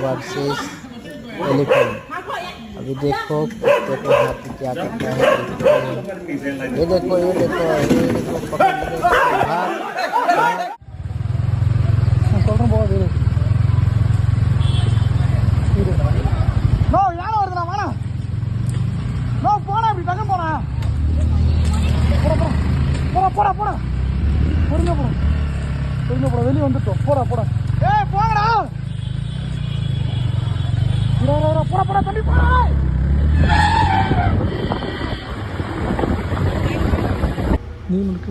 Versus elephant. अभी देखो कुत्ते को हाथी क्या करता है। ये देखो पकड़ लो, भाग। நோ யாரும் வருதுண்ணா வாண்ணா. நோ போனா இப்படி டக்கு போனா. போடா பொறுங்க போடா வெளியே வந்துட்டோம். போடா ஏய் போங்கடா. போடா தம்பி போடா. நீ முழுக்க